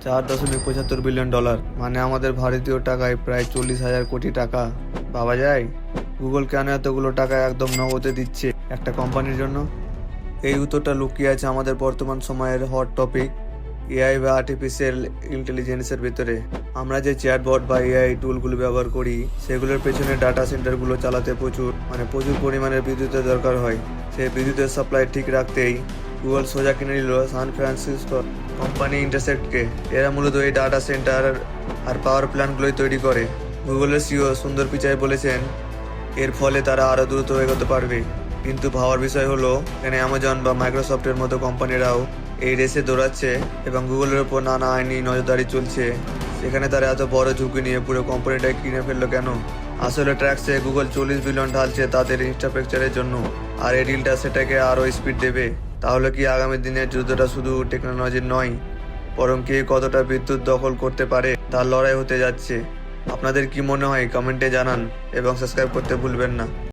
$4.75 billion, মানে আমাদের ভারতীয় টাকায় প্রায় 40,000 কোটি টাকা। ভাবা যায় গুগল কেন এতগুলো টাকা একদম নগদে দিচ্ছে একটা কোম্পানির জন্য? এই উত্তরটা লুকিয়ে আছে আমাদের বর্তমান সময়ের হট টপিক এআই বা আর্টিফিশিয়াল ইন্টেলিজেন্সের ভেতরে। আমরা যে চ্যাটবট বা এআই টুলগুলো ব্যবহার করি সেগুলোর পেছনে ডাটা সেন্টারগুলো চালাতে প্রচুর পরিমাণের বিদ্যুতের দরকার হয়। সেই বিদ্যুতের সাপ্লাই ঠিক রাখতেই গুগল সোজা কিনে নিল সান ফ্রান্সিসকো কোম্পানি ইন্টারসেক্টকে। এরা মূলত এই ডাটা সেন্টার আর পাওয়ার প্ল্যান্টগুলোই তৈরি করে। গুগলের সিইও সুন্দর পিচাই বলেছেন এর ফলে তারা আরও দ্রুত এগোতে পারবে। কিন্তু ভাবার বিষয় হলো এখানে অ্যামাজন বা মাইক্রোসফটের মতো কোম্পানিরাও এই রেসে দৌড়াচ্ছে এবং গুগলের ওপর নানা আইনি নজরদারি চলছে। সেখানে তারা এত বড় ঝুঁকি নিয়ে পুরো কোম্পানিটাই কিনে ফেললো কেন? আসলে ট্র্যাক্সে গুগল 40 বিলিয়ন ঢালছে তাদের ইনফ্রাস্ট্রাকচারের জন্য, আর এই ডিলটা সেটাকে আরও স্পিড দেবে। তাহলে কি আগামী দিনের যুদ্ধটা শুধু টেকনোলজির নয়, বরং কে কতটা বিদ্যুৎ দখল করতে পারে তার লড়াই হতে যাচ্ছে? আপনাদের কি মনে হয় কমেন্টে জানান এবং সাবস্ক্রাইব করতে ভুলবেন না।